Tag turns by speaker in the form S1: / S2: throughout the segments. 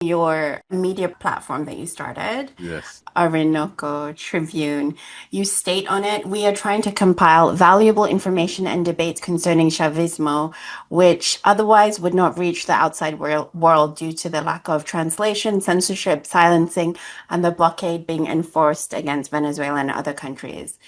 S1: your media platform that you started,
S2: Yes.
S1: Orinoco Tribune, you state on it, we are trying to compile valuable information and debates concerning Chavismo, which otherwise would not reach the outside world due to the lack of translation, censorship, silencing, and the blockade being enforced against Venezuela and other countries.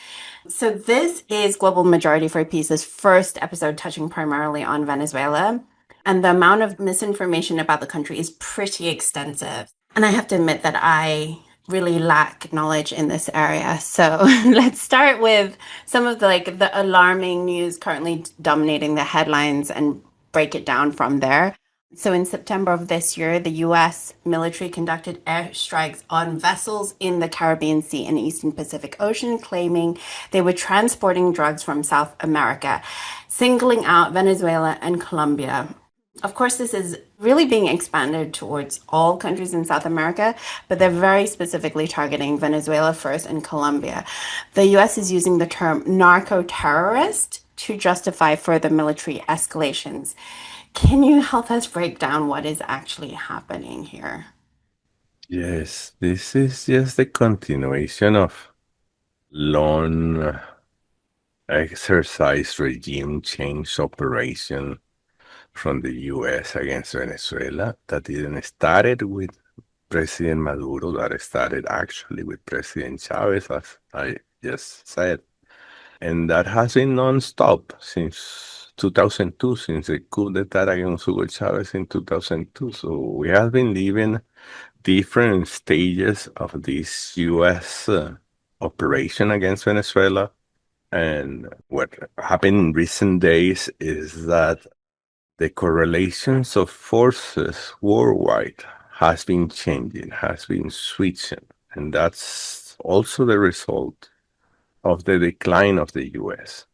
S1: So this is Global Majority for Peace's first episode touching primarily on Venezuela. And the amount of misinformation about the country is pretty extensive. And I have to admit that I really lack knowledge in this area. So let's start with some of the alarming news currently dominating the headlines and break it down from there. So in September of this year, the US military conducted airstrikes on vessels in the Caribbean Sea and Eastern Pacific Ocean, claiming they were transporting drugs from South America, singling out Venezuela and Colombia. Of course, this is really being expanded towards all countries in South America, but they're very specifically targeting Venezuela first and Colombia. The US is using the term narco terrorist to justify further military escalations. Can you help us break down what is actually happening here?
S2: Yes, this is just the continuation of long exercise regime change operation from the US against Venezuela that didn't started with President Maduro, that started actually with President Chavez, as I just said. And that has been non-stop since 2002, since the coup d'etat against Hugo Chávez in 2002. So we have been living different stages of this U.S. Operation against Venezuela. And what happened in recent days is that the correlations of forces worldwide has been changing, has been switching. And that's also the result of the decline of the US.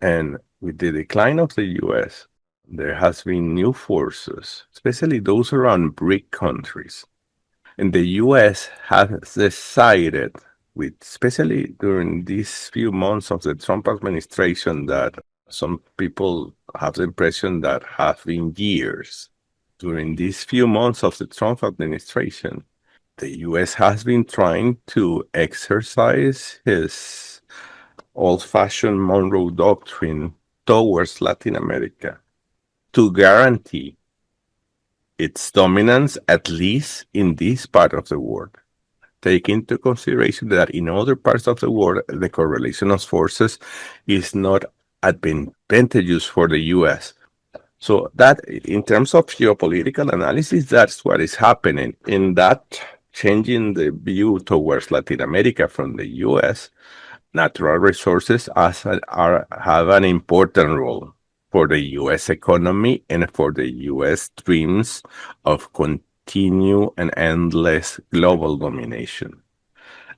S2: And with the decline of the US, there has been new forces, especially those around BRIC countries. And the US has decided, with especially during these few months of the Trump administration, that some people have the impression that have been years. During these few months of the Trump administration, the US has been trying to exercise his old-fashioned Monroe Doctrine towards Latin America to guarantee its dominance, at least in this part of the world. Take into consideration that in other parts of the world, the correlation of forces is not advantageous for the US. So that, in terms of geopolitical analysis, that's what is happening. In that changing the view towards Latin America from the US, natural resources have an important role for the U.S. economy and for the U.S. dreams of continue and endless global domination.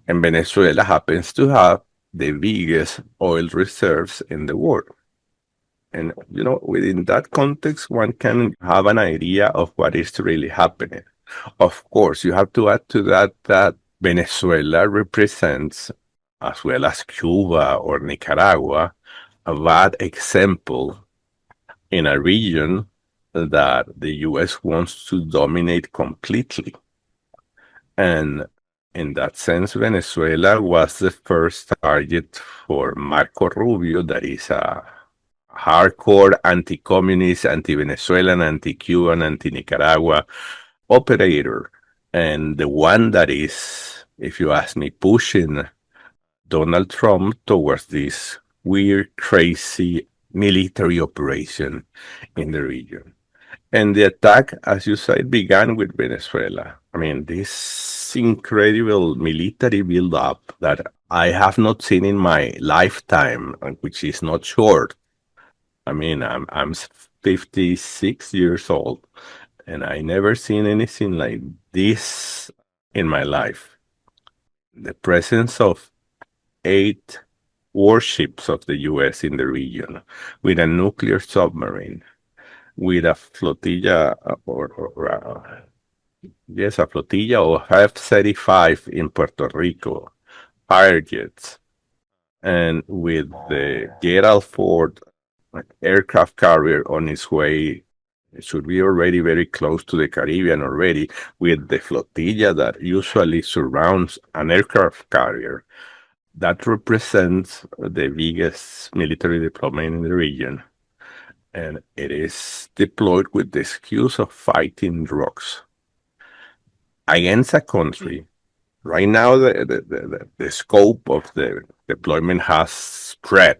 S2: And Venezuela happens to have the biggest oil reserves in the world. And, within that context, one can have an idea of what is really happening. Of course, you have to add to that Venezuela represents, as well as Cuba or Nicaragua, a bad example in a region that the US wants to dominate completely. And in that sense, Venezuela was the first target for Marco Rubio, that is a hardcore anti communist, anti Venezuelan, anti Cuban, anti Nicaragua operator. And the one that is, if you ask me, pushing Donald Trump towards this weird, crazy military operation in the region. And the attack, as you said, began with Venezuela. I mean, this incredible military build-up that I have not seen in my lifetime, which is not short. I mean, I'm 56 years old, and I never seen anything like this in my life. The presence of 8 warships of the US in the region, with a nuclear submarine, with a flotilla, yes, a flotilla of F-35 in Puerto Rico, fire jets, and with the Gerald Ford aircraft carrier on its way It should be already very close to the Caribbean already, with the flotilla that usually surrounds an aircraft carrier. That represents the biggest military deployment in the region, and it is deployed with the excuse of fighting drugs against a country. Right now, the scope of the deployment has spread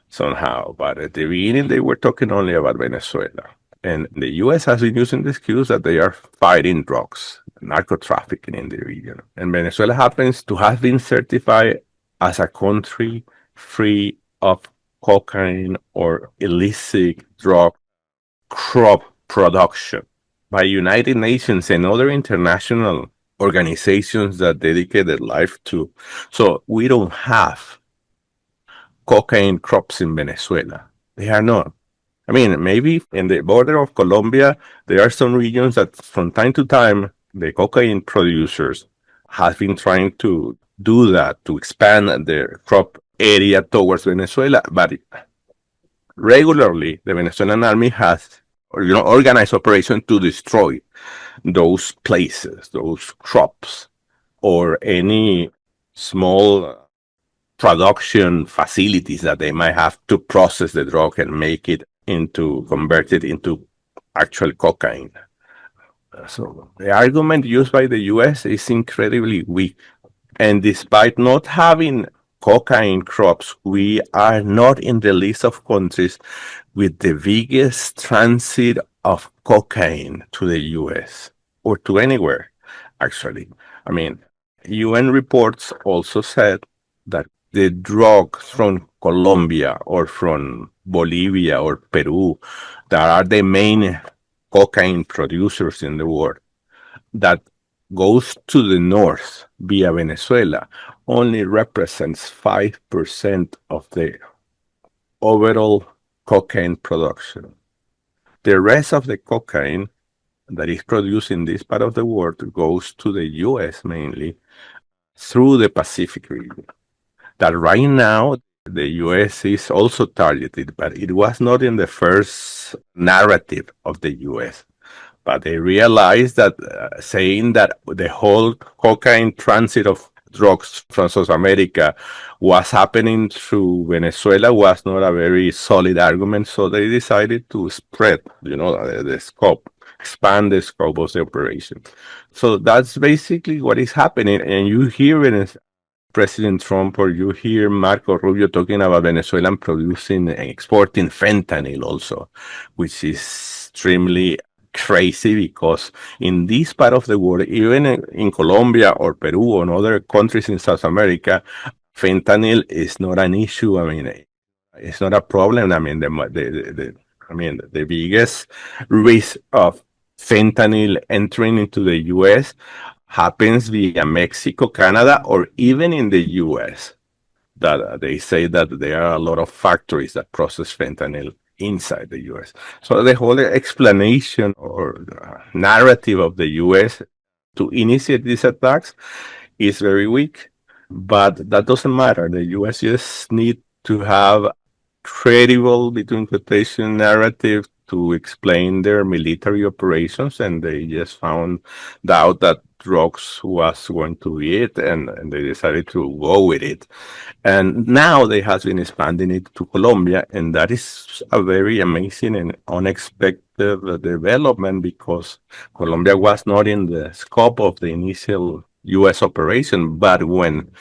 S2: somehow, but at the beginning, they were talking only about Venezuela. And the US has been using the excuse that they are fighting drugs, narco trafficking in the region. And Venezuela happens to have been certified as a country free of cocaine or illicit drug crop production by United Nations and other international organizations that dedicate their life to. So we don't have cocaine crops in Venezuela. They are not. I mean, maybe in the border of Colombia, there are some regions that from time to time, the cocaine producers have been trying to do that, to expand their crop area towards Venezuela. But regularly, the Venezuelan army has organized operation to destroy those places, those crops, or any small production facilities that they might have to process the drug and convert it into actual cocaine. So the argument used by the US is incredibly weak. And despite not having cocaine crops, we are not in the list of countries with the biggest transit of cocaine to the US or to anywhere, actually. I mean, UN reports also said that the drugs from Colombia or from Bolivia or Peru, that are the main cocaine producers in the world, that goes to the north via Venezuela only represents 5% of the overall cocaine production. The rest of the cocaine that is produced in this part of the world goes to the US mainly through the Pacific region. That right now the US is also targeted, but it was not in the first narrative of the US. But they realized that saying that the whole cocaine transit of drugs from South America was happening through Venezuela was not a very solid argument. So they decided to spread, the scope, expand the scope of the operation. So that's basically what is happening. And you hear President Trump or you hear Marco Rubio talking about Venezuela producing and exporting fentanyl also, which is extremely crazy because in this part of the world, even in Colombia or Peru or other countries in South America, fentanyl is not an issue. I mean, it's not a problem. I mean, the biggest risk of fentanyl entering into the U.S. happens via Mexico, Canada, or even in the U.S. That they say that there are a lot of factories that process fentanyl inside the US. So the whole explanation or narrative of the US to initiate these attacks is very weak, but that doesn't matter. The US just need to have credible, between quotation, narrative to explain their military operations, and they just found out that drugs was going to be it, and they decided to go with it. And now they has been expanding it to Colombia, and that is a very amazing and unexpected development because Colombia was not in the scope of the initial U.S. operation. But when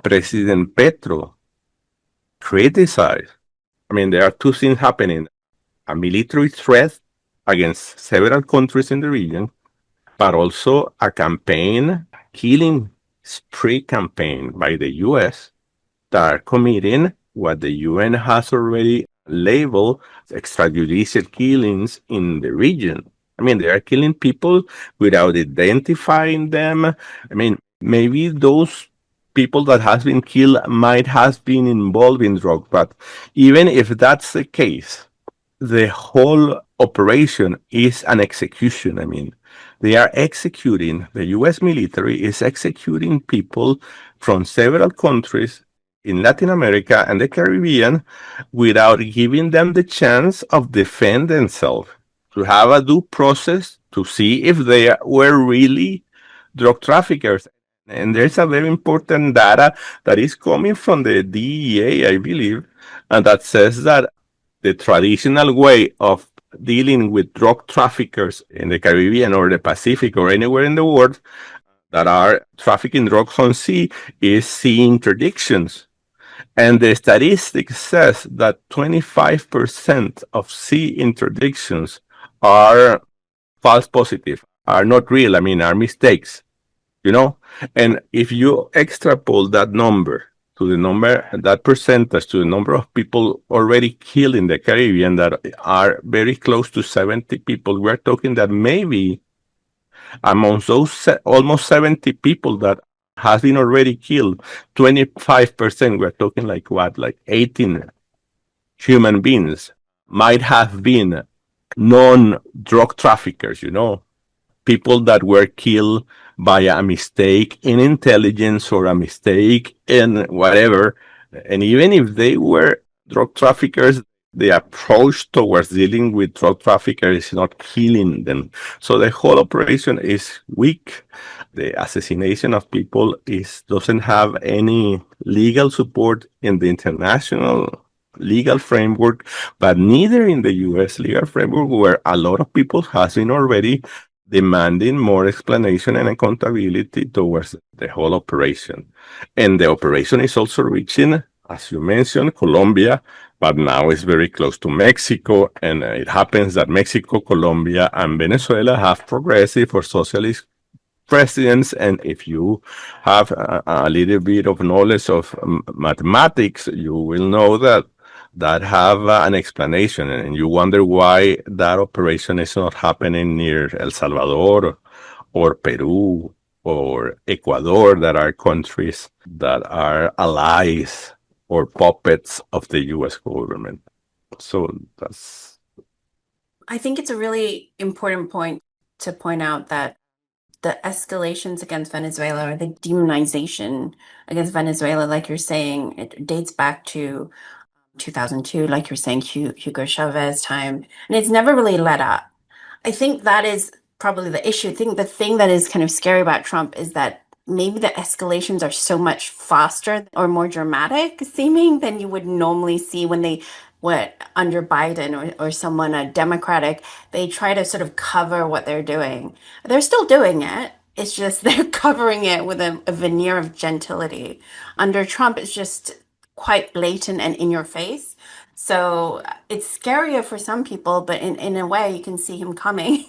S2: President Petro criticized, I mean, there are two things happening: a military threat against several countries in the region, but also a campaign, killing spree campaign by the U.S. that are committing what the UN has already labeled extrajudicial killings in the region. I mean, they are killing people without identifying them. I mean, maybe those people that has been killed might have been involved in drug, but even if that's the case, the whole operation is an execution. I mean, they are executing, the US military is executing people from several countries in Latin America and the Caribbean without giving them the chance of defend themselves. to have a due process to see if they were really drug traffickers. And there's a very important data that is coming from the DEA, I believe, and that says that the traditional way of dealing with drug traffickers in the Caribbean or the Pacific or anywhere in the world that are trafficking drugs on sea is sea interdictions. And the statistics says that 25% of sea interdictions are false positive, are not real, I mean, are mistakes, you know? And if you extrapolate that number to the number, that percentage to the number of people already killed in the Caribbean that are very close to 70 people, we're talking that maybe amongst those almost 70 people that has been already killed, 25%, we're talking like what, like 18 human beings might have been non-drug traffickers, you know, people that were killed by a mistake in intelligence or a mistake in whatever. And even if they were drug traffickers, the approach towards dealing with drug traffickers is not killing them. So the whole operation is weak. The assassination of people doesn't have any legal support in the international legal framework, but neither in the US legal framework, where a lot of people has been already demanding more explanation and accountability towards the whole operation. And the operation is also reaching, as you mentioned, Colombia, but now it's very close to Mexico. And it happens that Mexico, Colombia, and Venezuela have progressive or socialist presidents. And if you have a little bit of knowledge of mathematics, you will know that have an explanation, and you wonder why that operation is not happening near El Salvador or Peru or Ecuador, that are countries that are allies or puppets of the U.S. government. So that's
S1: I think it's a really important point to point out that the escalations against Venezuela or the demonization against Venezuela, like you're saying, it dates back to 2002, like you're saying, Hugo Chavez time, and it's never really let up. I think that is probably the issue. I think the thing that is kind of scary about Trump is that maybe the escalations are so much faster or more dramatic seeming than you would normally see when they, what, under Biden or someone Democratic, they try to sort of cover what they're doing. They're still doing it. It's just they're covering it with a veneer of gentility. Under Trump, it's just quite blatant and in your face. So it's scarier for some people, but in a way, you can see him coming.